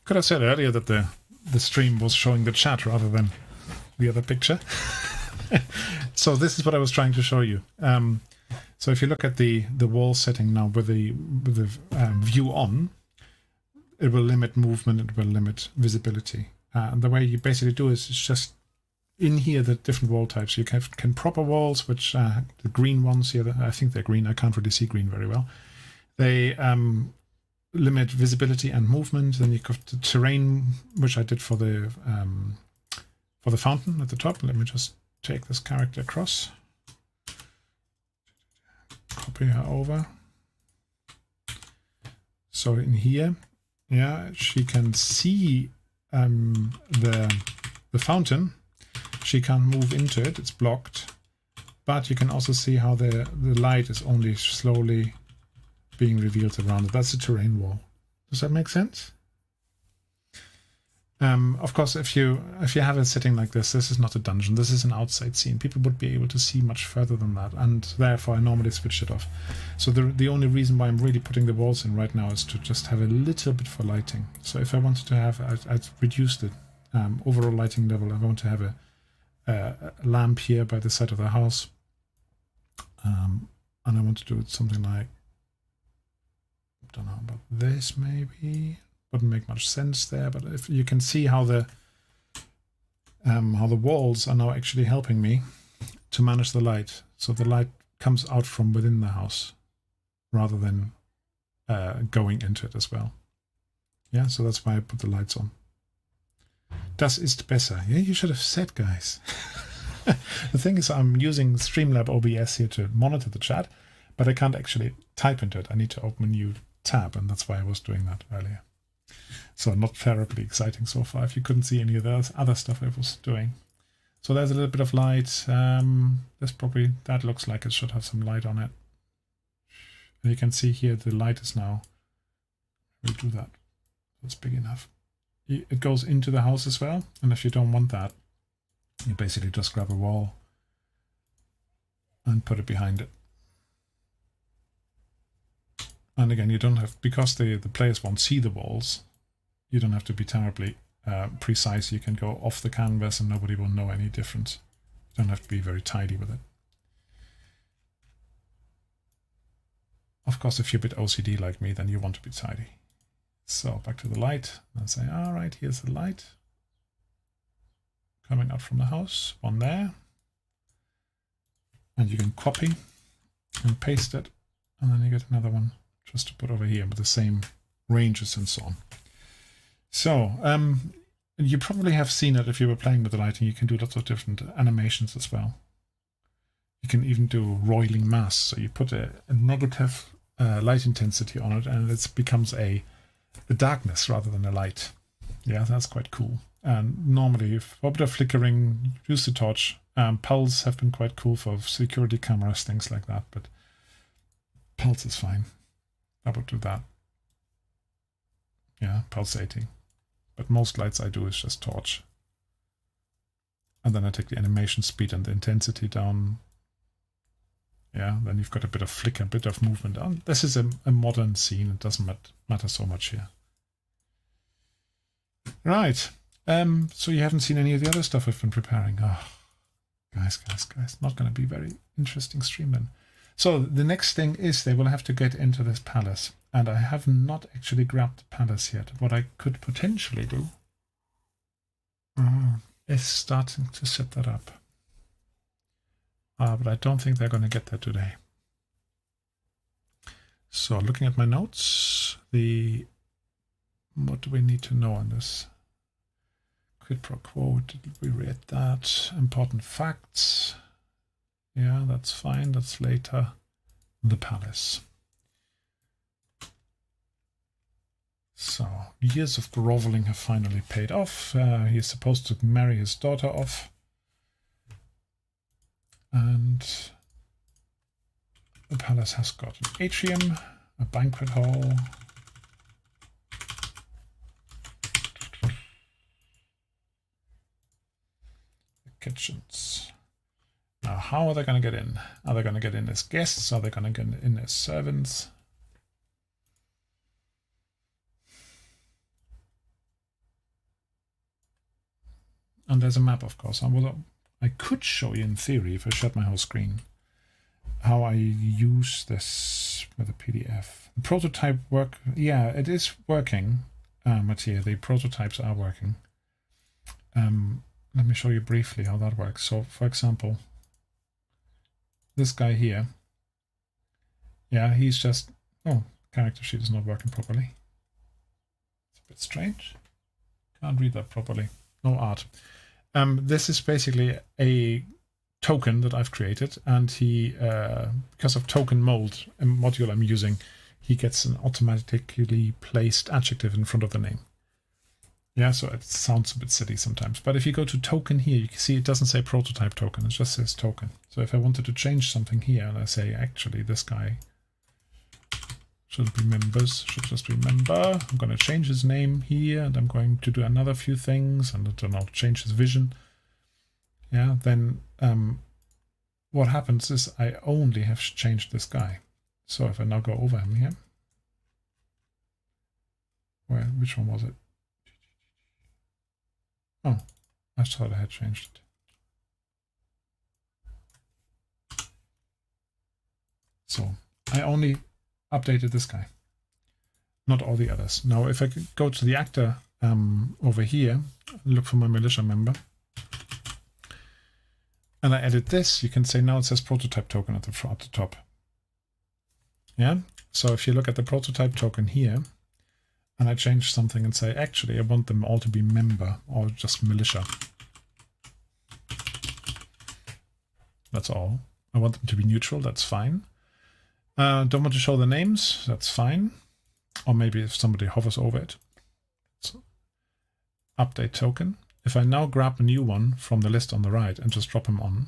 Could have said earlier that the stream was showing the chat rather than the other picture. So this is what I was trying to show you. So if you look at the wall setting now with the view on, it will limit movement, it will limit visibility. And the way you basically do is just in here the different wall types. You can proper walls, which the green ones here, I think they're green. I can't really see green very well. They limit visibility and movement. Then you got the terrain, which I did for the fountain at the top. Let me just take this character across, copy her over. So in here, yeah, she can see the fountain. She can't move into it, it's blocked. But you can also see how the light is only slowly being revealed around it. That's the terrain wall. Does that make sense? Of course, if you have a setting like this is not a dungeon. This is an outside scene. People would be able to see much further than that, and therefore I normally switch it off. So the only reason why I'm really putting the walls in right now is to just have a little bit for lighting. So if I wanted to have, I'd reduce the overall lighting level. I want to have a lamp here by the side of the house, and I want to do it something like, I don't know about this maybe. Wouldn't make much sense there, but if you can see how the walls are now actually helping me to manage the light. So the light comes out from within the house rather than going into it as well. Yeah, so that's why I put the lights on. Das ist besser. Yeah, you should have said, guys. The thing is, I'm using Streamlab OBS here to monitor the chat, but I can't actually type into it. I need to open a new tab, and that's why I was doing that earlier. So not terribly exciting so far, if you couldn't see any of the other stuff I was doing. So there's a little bit of light. That looks like it should have some light on it. And you can see here the light is now, we'll do that. That's big enough. It goes into the house as well. And if you don't want that, you basically just grab a wall and put it behind it. And again, you don't have, because the players won't see the walls, you don't have to be terribly precise. You can go off the canvas and nobody will know any difference. You don't have to be very tidy with it. Of course, if you're a bit OCD like me, then you want to be tidy. So back to the light and say, all right, here's the light coming out from the house, one there. And you can copy and paste it, and then you get another one just to put over here with the same ranges and so on. So you probably have seen it if you were playing with the lighting. You can do lots of different animations as well. You can even do roiling mass. So you put a negative light intensity on it, and it becomes a darkness rather than a light. Yeah, that's quite cool. And normally, for a bit of flickering, use the torch. Pulse have been quite cool for security cameras, things like that. But pulse is fine. I would do that. Yeah, pulsating. But most lights I do is just torch. And then I take the animation speed and the intensity down. Yeah, then you've got a bit of flicker, a bit of movement. And this is a modern scene. It doesn't matter so much here. Right. So you haven't seen any of the other stuff I've been preparing. Oh, guys. Not going to be very interesting stream then. So the next thing is they will have to get into this palace. And I have not actually grabbed the palace yet. What I could potentially do is starting to set that up. But I don't think they're going to get there today. So looking at my notes, what do we need to know on this? Quid pro quo, did we read that? Important facts. Yeah, that's fine. That's later. The palace. So, years of groveling have finally paid off. He is supposed to marry his daughter off. And the palace has got an atrium, a banquet hall, the kitchens. Now, how are they going to get in? Are they going to get in as guests? Are they going to get in as servants? And there's a map, of course. I could show you in theory, if I shut my whole screen, how I use this with a PDF. The prototype work, yeah, it is working, Mattia. The prototypes are working. let me show you briefly how that works. So, for example, this guy here, yeah, he's just, oh, character sheet is not working properly. It's a bit strange. Can't read that properly. No art. This is basically a token that I've created, and he, because of token mold, a module I'm using, he gets an automatically placed adjective in front of the name. Yeah, so it sounds a bit silly sometimes. But if you go to token here, you can see it doesn't say prototype token, it just says token. So if I wanted to change something here, and I say, actually, this guy should be members, should just be member. I'm going to change his name here, and I'm going to do another few things, and I don't know, change his vision. Yeah, then what happens is I only have changed this guy. So if I now go over him here, which one was it? Oh, I thought I had changed it. So I only updated this guy, not all the others. Now, if I go to the actor over here, look for my militia member, and I edit this, you can say now it says prototype token at the top. Yeah. So if you look at the prototype token here, and I change something and say, actually, I want them all to be member or just militia. That's all. I want them to be neutral. That's fine. Don't want to show the names. That's fine. Or maybe if somebody hovers over it. So, update token. If I now grab a new one from the list on the right and just drop him on,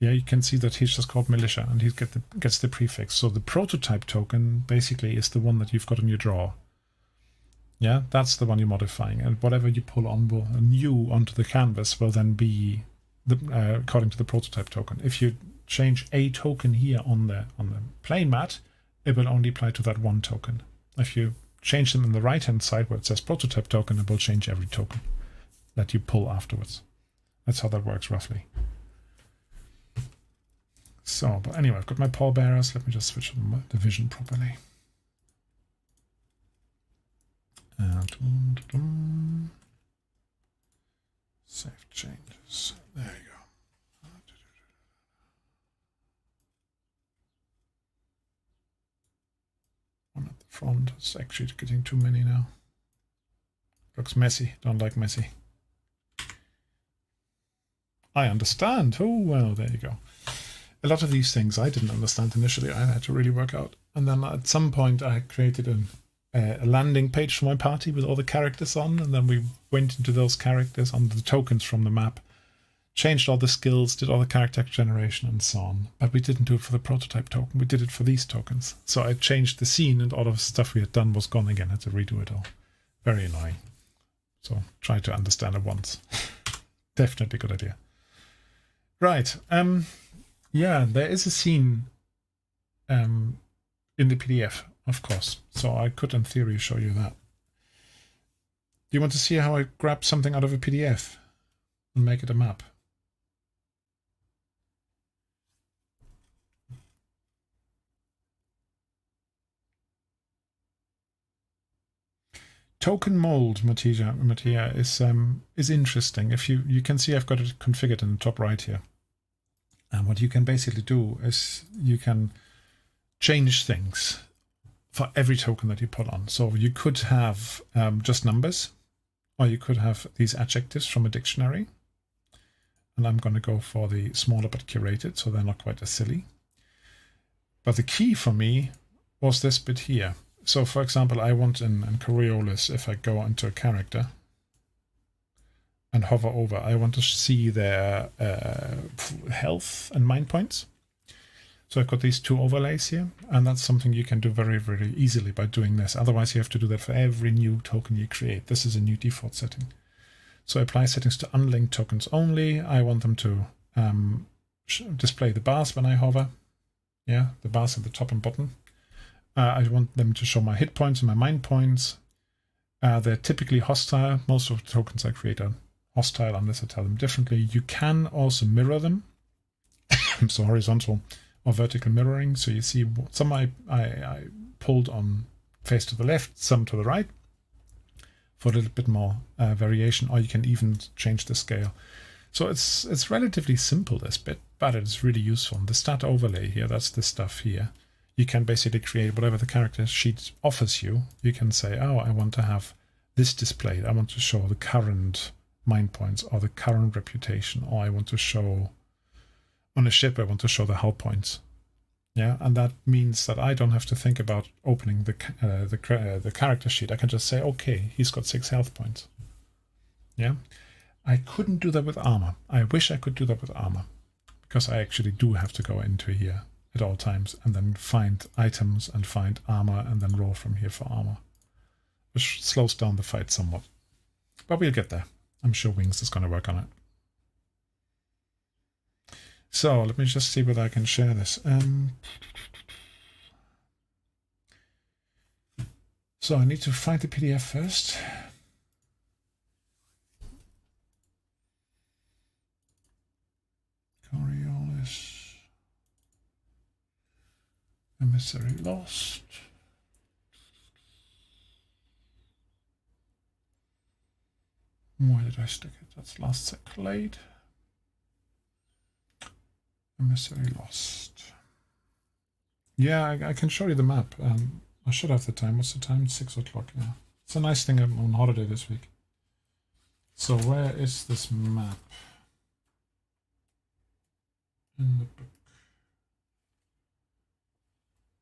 yeah, you can see that he's just called militia and he gets the prefix. So the prototype token basically is the one that you've got in your drawer. Yeah, that's the one you're modifying. And whatever you pull on new onto the canvas will then be according to the prototype token. If you change a token here on the plane mat, it will only apply to that one token. If you change them in the right-hand side where it says prototype token, it will change every token that you pull afterwards. That's how that works roughly. So, but anyway, I've got my pallbearers. Let me just switch the vision properly. Save changes. There you go. One at the front. It's actually getting too many now. Looks messy. Don't like messy. I understand. Oh, well, there you go. A lot of these things I didn't understand initially. I had to really work out. And then at some point I created a landing page for my party with all the characters on. And then we went into those characters under the tokens from the map, changed all the skills, did all the character generation and so on. But we didn't do it for the prototype token. We did it for these tokens. So I changed the scene and all of the stuff we had done was gone again. I had to redo it all. Very annoying. So try to understand it once. Definitely a good idea. Right. Yeah, there is a scene in the PDF, of course. So I could, in theory, show you that. Do you want to see how I grab something out of a PDF and make it a map? Token mold, Mattia, is interesting. If you can see I've got it configured in the top right here. And what you can basically do is you can change things for every token that you put on. So you could have just numbers, or you could have these adjectives from a dictionary. And I'm going to go for the smaller but curated, so they're not quite as silly. But the key for me was this bit here. So for example, I want in Coriolis, if I go into a character and hover over, I want to see their health and mind points. So I've got these two overlays here, and that's something you can do very, very easily by doing this. Otherwise, you have to do that for every new token you create. This is a new default setting. So apply settings to unlinked tokens only. I want them to display the bars when I hover. Yeah, the bars at the top and bottom. I want them to show my hit points and my mind points. They're typically hostile. Most of the tokens I create are hostile unless I tell them differently. You can also mirror them. So horizontal or vertical mirroring. So you see some I pulled on face to the left, some to the right. for a little bit more variation, or you can even change the scale. So it's relatively simple, this bit, but it's really useful. The start overlay here, that's the stuff here. You can basically create whatever the character sheet offers you. You can say, oh, I want to have this displayed. I want to show the current mind points or the current reputation, or I want to show on a ship, I want to show the hull points. Yeah, and that means that I don't have to think about opening the character sheet. I can just say, okay, he's got 6 health points. Yeah, I couldn't do that with armor. I wish I could do that with armor, because I actually do have to go into here at all times and then find items and find armor and then roll from here for armor, which slows down the fight somewhat. But we'll get there. I'm sure Wings is going to work on it. So let me just see whether I can share this. So I need to find the PDF first. Coriolis. Emissary lost. Where did I stick it? That's last circulate. Emissary lost. Yeah, I can show you the map. I should have the time. What's the time? 6 o'clock now. It's a nice thing. I'm on holiday this week. So where is this map? In the book.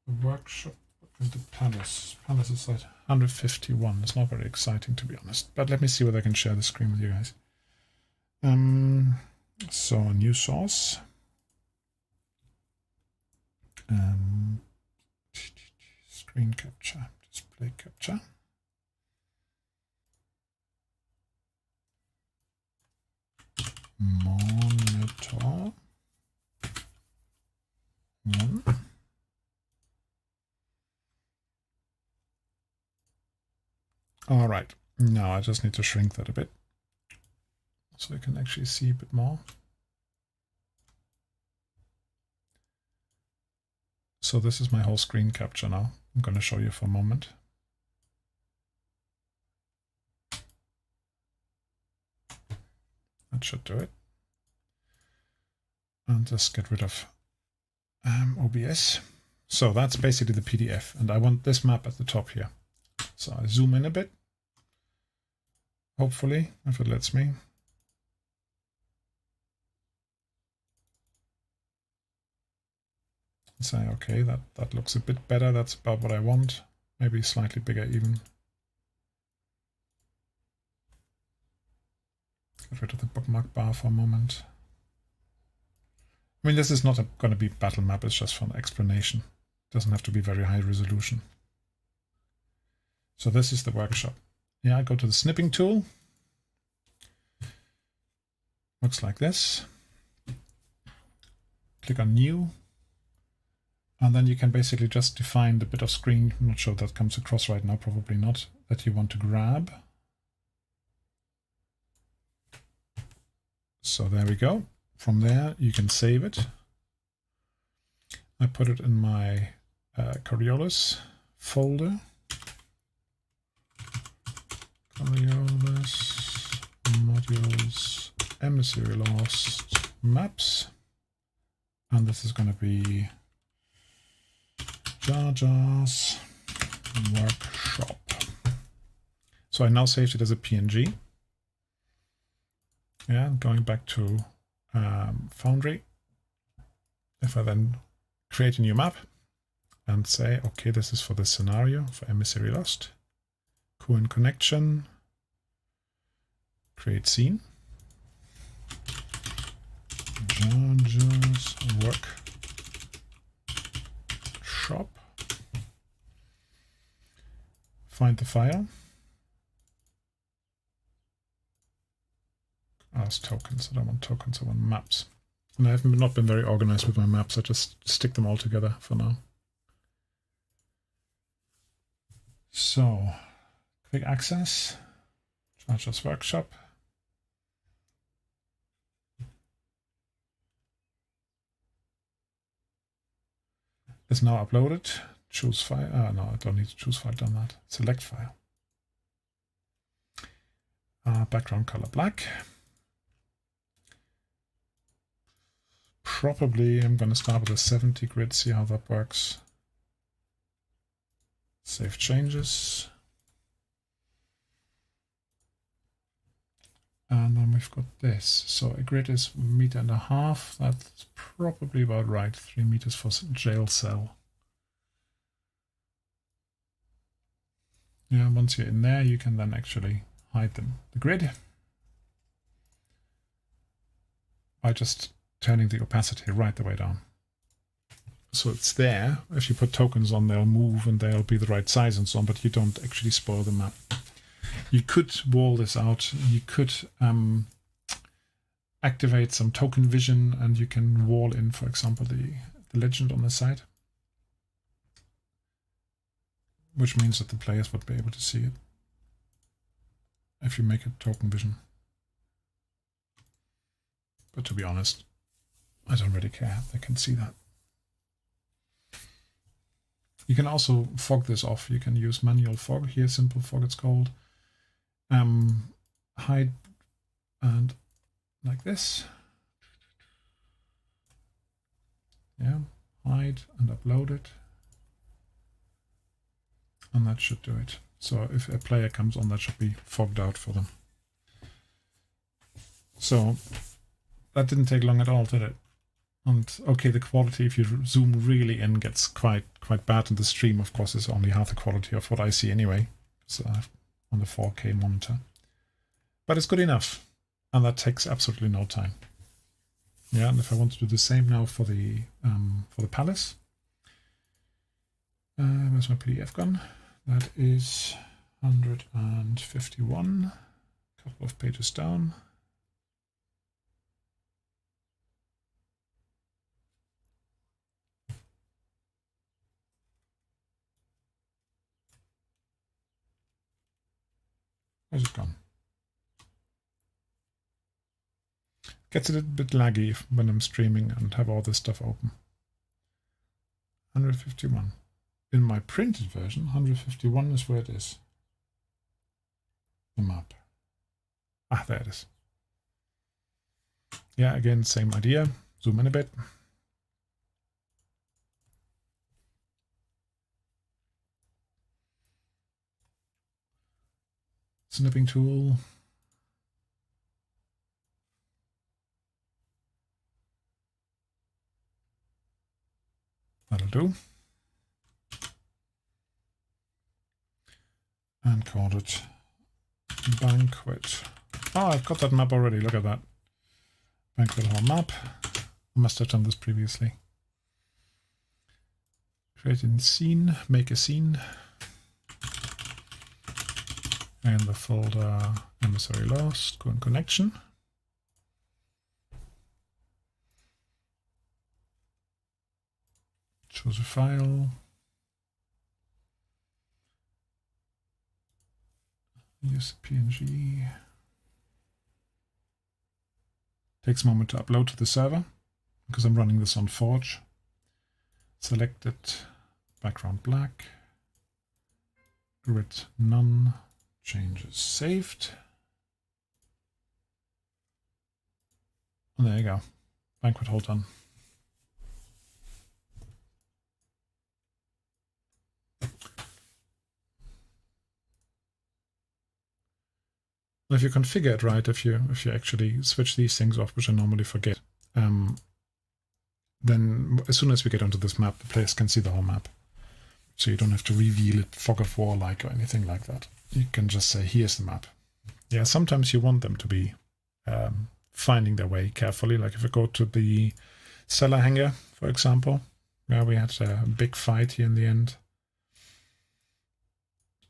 The workshop and the palace. Palace is at 151. It's not very exciting, to be honest. But let me see whether I can share the screen with you guys. So a new source. Screen capture, display capture. Monitor 1. All right, now I just need to shrink that a bit so I can actually see a bit more. So this is my whole screen capture now. I'm going to show you for a moment. That should do it. And just get rid of OBS. So that's basically the PDF, and I want this map at the top here. So I zoom in a bit, hopefully, if it lets me. Say, okay, that looks a bit better. That's about what I want. Maybe slightly bigger even. Get rid of the bookmark bar for a moment. I mean, this is not going to be battle map. It's just for an explanation. It doesn't have to be very high resolution. So this is the workshop. Yeah, I go to the snipping tool. Looks like this. Click on new. And then you can basically just define the bit of screen, I'm not sure that comes across right now, probably not, that you want to grab. So there we go. From there, you can save it. I put it in my Coriolis folder. Coriolis, modules, emissary lost, maps. And this is going to be Jar Jar's workshop. So I now saved it as a PNG. Yeah, going back to Foundry. If I then create a new map and say, okay, this is for this scenario for Emissary Lost. Kuan connection. Create scene. Jar Jar's workshop. Find the file. As tokens. I don't want tokens, I want maps. And I have not been very organized with my maps. I just stick them all together for now. So, quick access. Jar Jar's workshop. Is now uploaded. Choose file. No, I don't need to choose file. Done that. Select file. background color black. Probably I'm going to start with a 70 grid, see how that works. Save changes. And then we've got this. So a grid is 1.5 meters. That's probably about right. 3 meters for jail cell. Yeah, once you're in there, you can then actually hide the grid by just turning the opacity right the way down. So it's there. If you put tokens on, they'll move and they'll be the right size and so on, but you don't actually spoil the map. You could wall this out. You could activate some token vision, and you can wall in, for example, the legend on the side, which means that the players would be able to see it if you make it token vision. But to be honest, I don't really care. They can see that. You can also fog this off. You can use manual fog here, simple fog it's called. Hide and like this. Yeah, hide and upload it. And that should do it. So if a player comes on, that should be fogged out for them. So that didn't take long at all, did it? And okay, the quality, if you zoom really in, gets quite bad. And the stream, of course, is only half the quality of what I see anyway. So on the 4K monitor. But it's good enough. And that takes absolutely no time. Yeah, and if I want to do the same now for the palace. Where's my PDF gone? That is 151. A couple of pages down. Where's it gone? Gets a little bit laggy when I'm streaming and have all this stuff open. 151. In my printed version, 151 is where it is. The map. Ah, there it is. Yeah, again, same idea. Zoom in a bit. Snipping tool. That'll do. And call it banquet. Oh, I've got that map already. Look at that. Banquet hall map. I must have done this previously. Create a scene, make a scene. And the folder Emissary lost, Kuan connection. Choose a file. Use the PNG. Takes a moment to upload to the server because I'm running this on Forge. Select it, background black, grid none, changes saved. And there you go, banquet hall done. If you configure it right, if you actually switch these things off, which I normally forget, then as soon as we get onto this map, the players can see the whole map. So you don't have to reveal it fog of war like or anything like that. You can just say, here's the map. Yeah, sometimes you want them to be finding their way carefully. Like if I go to the cellar hangar, for example, where we had a big fight here in the end.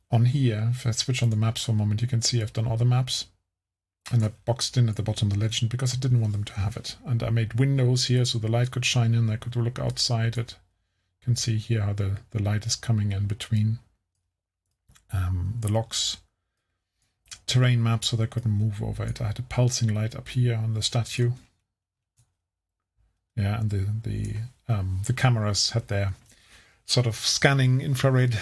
On here, if I switch on the maps for a moment, you can see I've done all the maps. And I boxed in at the bottom the legend because I didn't want them to have it. And I made windows here so the light could shine in. I could look outside it. You can see here how the light is coming in between the locks. Terrain map so they couldn't move over it. I had a pulsing light up here on the statue. Yeah, and the cameras had their sort of scanning infrared.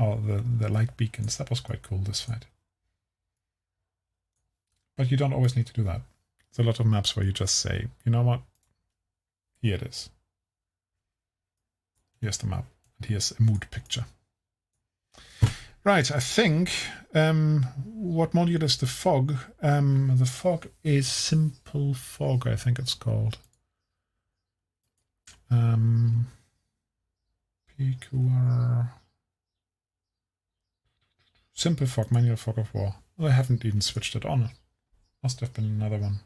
Or the light beacons. That was quite cool, this fight. But you don't always need to do that. There's a lot of maps where you just say, you know what? Here it is. Here's the map. And here's a mood picture. Right, I think, what module is the fog? The fog is Simple Fog, I think it's called. PQR. Simple Fog, Manual Fog of War. I haven't even switched it on. Must have been another one.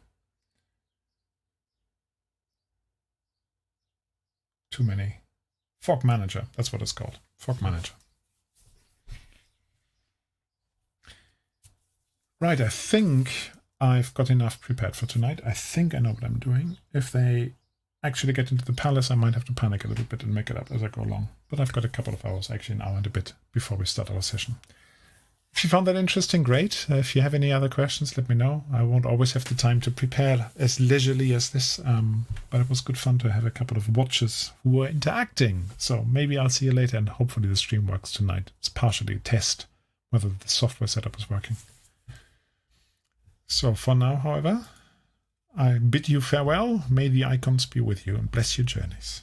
Too many. Fog Manager, that's what it's called. Fog Manager. Right, I think I've got enough prepared for tonight. I think I know what I'm doing. If they actually get into the palace, I might have to panic a little bit and make it up as I go along. But I've got a couple of hours, actually an hour and a bit, before we start our session. If you found that interesting, great. If you have any other questions, let me know. I won't always have the time to prepare as leisurely as this, but it was good fun to have a couple of watchers who were interacting. So maybe I'll see you later, and hopefully the stream works tonight. It's partially a test whether the software setup is working. So for now, however, I bid you farewell. May the icons be with you and bless your journeys.